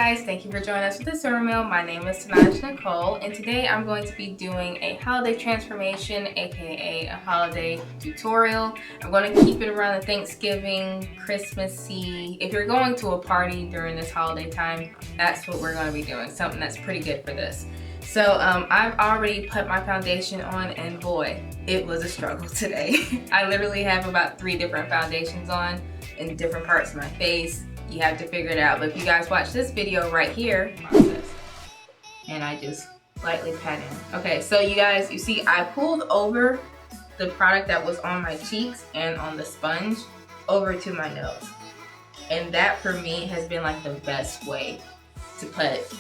guys, thank you for joining us for the Zuri Meal. My name is Nicole, and today I'm going to be doing a holiday transformation, aka a holiday tutorial. I'm going to keep it around the Thanksgiving, Christmassy. If you're going to a party during this holiday time, that's what we're going to be doing, something that's pretty good for this. So I've already put my foundation on, and boy, it was a struggle today. I literally have about 3 different foundations on in different parts of my face. You have to figure it out. But if you guys watch this video right here, and I just lightly pat in. Okay, so you guys, you see I pulled over the product that was on my cheeks and on the sponge over to my nose. And that for me has been like the best way to put it.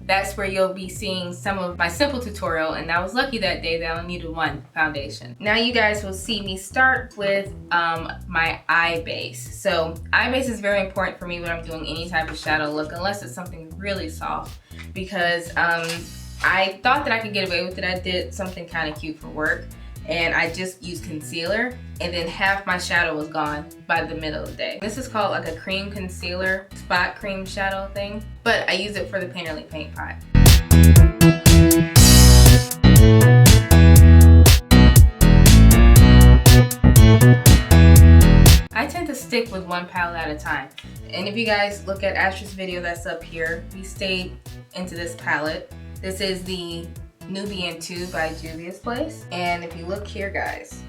That's where you'll be seeing some of my simple tutorial, and I was lucky that day that I only needed 1 foundation. Now you guys will see me start with my eye base. So eye base is very important for me when I'm doing any type of shadow look, unless it's something really soft, because I thought that I could get away with it. I did something kind of cute for work, and I just used concealer, and then half my shadow was gone by the middle of the day. This is called like a cream concealer spot cream shadow thing, but I use it for the Painterly Paint Pot. I tend to stick with 1 palette at a time, and if you guys look at Astra's video that's up here, we stayed into this palette. This is the Nubian II by Juvia's place, and if you look here, guys,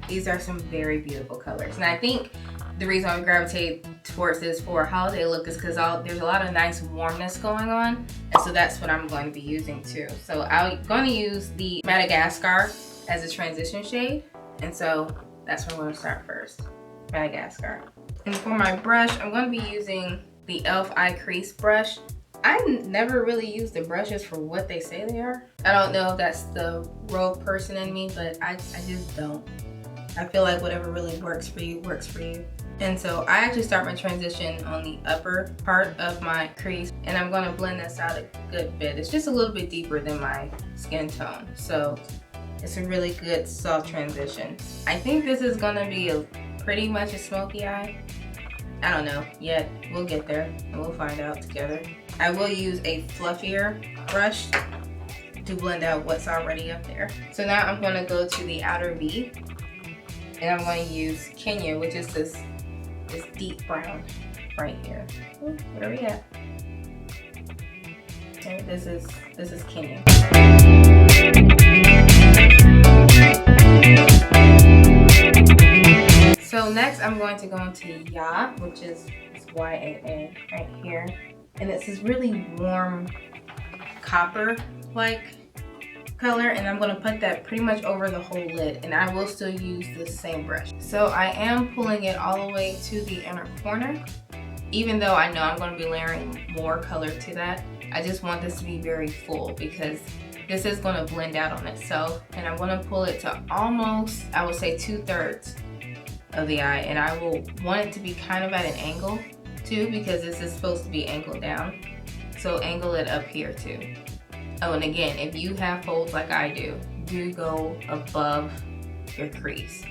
these are some very beautiful colors. And I think the reason I gravitate towards this for a holiday look is because there's a lot of nice warmness going on, and so that's what I'm going to be using too. So I'm going to use the Madagascar as a transition shade, and so that's where I'm going to start first. Madagascar. And for my brush, I'm going to be using the e.l.f. Eye Crease Brush. I never really use the brushes for what they say they are. I don't know if that's the rogue person in me, but I just don't. I feel like whatever really works for you, works for you. And so I actually start my transition on the upper part of my crease, and I'm gonna blend this out a good bit. It's just a little bit deeper than my skin tone, so it's a really good soft transition. I think this is gonna be pretty much a smoky eye. I don't know yet. We'll get there and we'll find out together. I will use a fluffier brush to blend out what's already up there. So now I'm going to go to the outer V, and I'm going to use Kenya, which is this deep brown right here. Ooh, where are we at? Okay, this is Kenya. So next I'm going to go into Ya, which is Y-A-A right here. And it's this really warm copper-like color, and I'm going to put that pretty much over the whole lid, and I will still use the same brush. So I am pulling it all the way to the inner corner, even though I know I'm going to be layering more color to that. I just want this to be very full because this is going to blend out on itself, and I'm going to pull it to almost, I would say 2/3 of the eye, and I will want it to be kind of at an angle too, because this is supposed to be angled down, so angle it up here too. Oh, and again, if you have folds like I do go above your crease,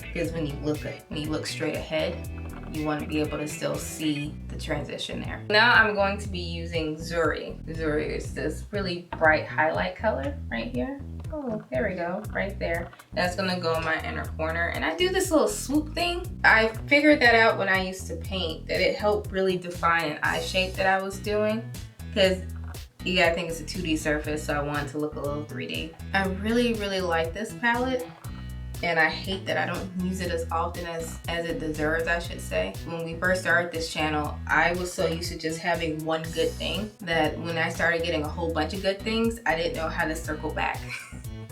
because when you look straight ahead, you want to be able to still see the transition there. Now I'm going to be using Zuri. Zuri is this really bright highlight color right here. Oh, there we go, right there. That's gonna go in my inner corner. And I do this little swoop thing. I figured that out when I used to paint, that it helped really define an eye shape that I was doing, because you gotta think it's a 2D surface, so I wanted to look a little 3D. I really, really like this palette, and I hate that I don't use it as often as it deserves, I should say. When we first started this channel, I was so used to just having 1 good thing that when I started getting a whole bunch of good things, I didn't know how to circle back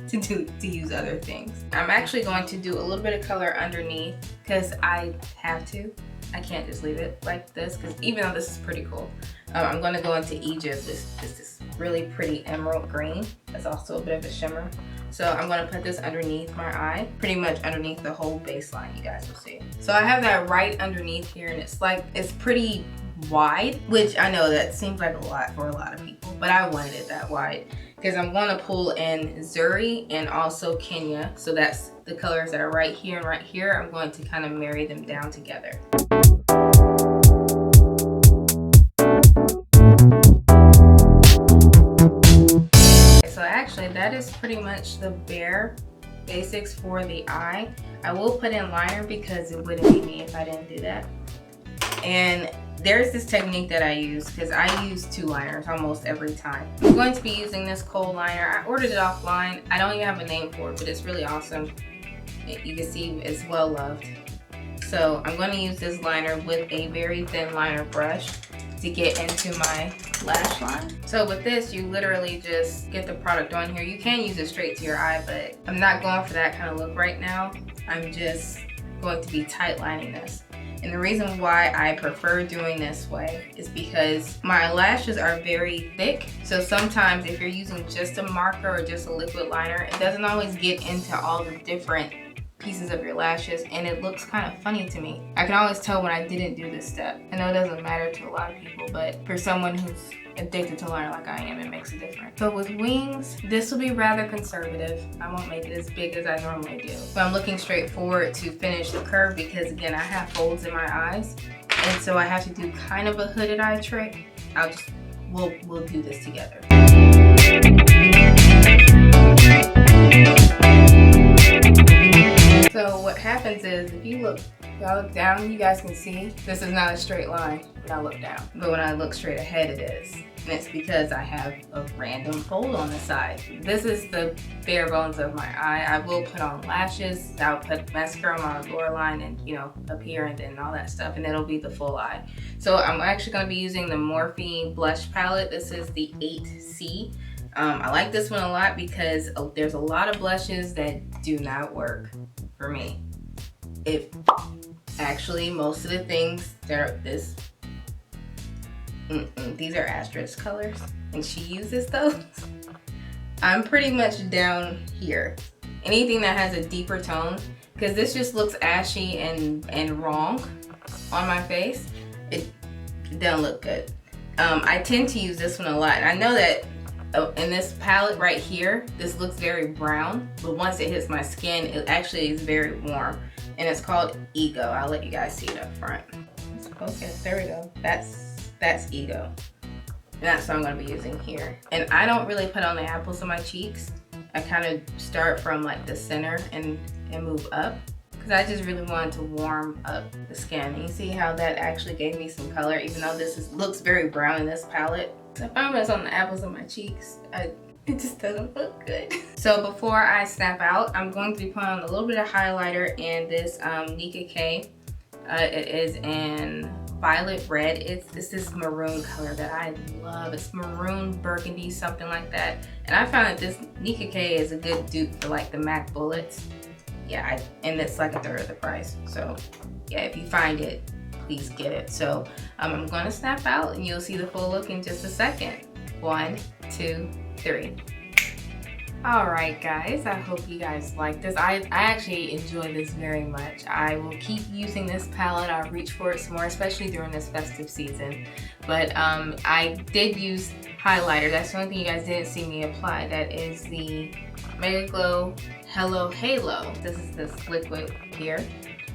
to use other things. I'm actually going to do a little bit of color underneath because I have to. I can't just leave it like this, because even though this is pretty cool, I'm going to go into Egypt, this really pretty emerald green. That's also a bit of a shimmer. So I'm going to put this underneath my eye, pretty much underneath the whole baseline, you guys will see. So I have that right underneath here, and it's pretty wide, which I know that seems like a lot for a lot of people, but I wanted it that wide because I'm going to pull in Zuri and also Kenya. So that's the colors that are right here and right here. I'm going to kind of marry them down together. pretty much the bare basics for the eye. I will put in liner because it wouldn't be me if I didn't do that. And there's this technique that I use because I use 2 liners almost every time. I'm going to be using this kohl liner. I ordered it offline. I don't even have a name for it, but it's really awesome. You can see it's well loved. So I'm going to use this liner with a very thin liner brush to get into my lash line. So with this, you literally just get the product on here. You can use it straight to your eye, but I'm not going for that kind of look right now. I'm just going to be tight lining this. And the reason why I prefer doing this way is because my lashes are very thick. So sometimes if you're using just a marker or just a liquid liner, it doesn't always get into all the different pieces of your lashes, and it looks kind of funny to me. I can always tell when I didn't do this step. I know it doesn't matter to a lot of people, but for someone who's addicted to liner like I am, it makes a difference. But with wings, this will be rather conservative. I won't make it as big as I normally do. But I'm looking straight forward to finish the curve because again, I have folds in my eyes. And so I have to do kind of a hooded eye trick. We'll do this together. So what happens is if you look down, you guys can see this is not a straight line when I look down. But when I look straight ahead, it is. And it's because I have a random fold on the side. This is the bare bones of my eye. I will put on lashes. I'll put mascara on my lower line and, you know, up here and then all that stuff. And it'll be the full eye. So I'm actually going to be using the Morphine blush palette. This is the 8C. I like this one a lot because there's a lot of blushes that do not work for me. Actually, most of the things that are these are Astra's colors, and she uses those. I'm pretty much down here. Anything that has a deeper tone, because this just looks ashy and wrong on my face. It doesn't look good. I tend to use this one a lot, and I know that in this palette right here, this looks very brown, but once it hits my skin, it actually is very warm. And it's called Ego. I'll let you guys see it up front. Let's focus. There we go. That's Ego. And that's what I'm going to be using here. And I don't really put on the apples of my cheeks. I kind of start from like the center and move up, because I just really wanted to warm up the skin. And you see how that actually gave me some color, even though this looks very brown in this palette. So if I'm on the apples of my cheeks, it just doesn't look good. So before I snap out, I'm going to be putting on a little bit of highlighter in this Nika K. It is in violet red. This is maroon color that I love. It's maroon burgundy, something like that. And I found that this Nika K is a good dupe for like the MAC bullets. Yeah, and it's like 1/3 of the price. So yeah, if you find it, please get it. So I'm going to snap out and you'll see the full look in just a second. 1, 2, 3. Alright guys, I hope you guys like this. I actually enjoy this very much. I will keep using this palette. I'll reach for it some more, especially during this festive season. But I did use highlighter. That's the only thing you guys didn't see me apply. That is the Mega Glow Hello Halo. This is this liquid here.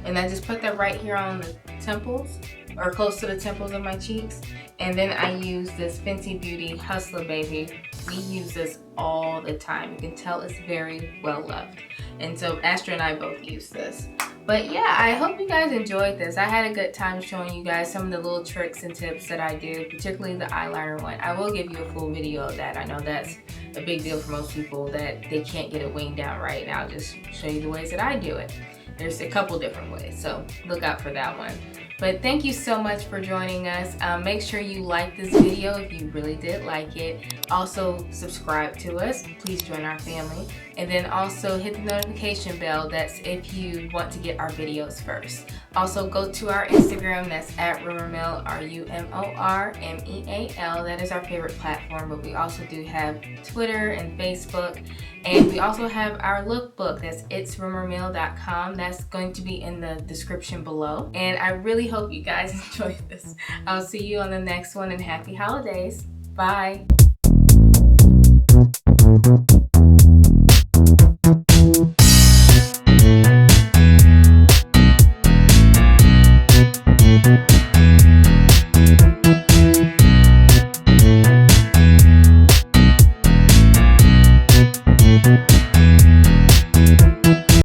And I just put that right here on the temples, or close to the temples of my cheeks. And then I use this Fenty Beauty Hustler Baby. We use this all the time. You can tell it's very well loved. And so Astra and I both use this. But yeah, I hope you guys enjoyed this. I had a good time showing you guys some of the little tricks and tips that I do, particularly the eyeliner one. I will give you a full video of that. I know that's a big deal for most people, that they can't get it winged down right. And I'll just show you the ways that I do it. There's a couple different ways, so look out for that one. But thank you so much for joining us. Make sure you like this video if you really did like it. Also subscribe to us. Please join our family. And then also hit the notification bell. That's if you want to get our videos first. Also go to our Instagram. That's at rumormeal, RUMORMEAL. That is our favorite platform. But we also do have Twitter and Facebook. And we also have our lookbook. That's itsrumormeal.com. That's going to be in the description below. And I really hope you guys enjoyed this. I'll see you on the next one, and happy holidays. Bye.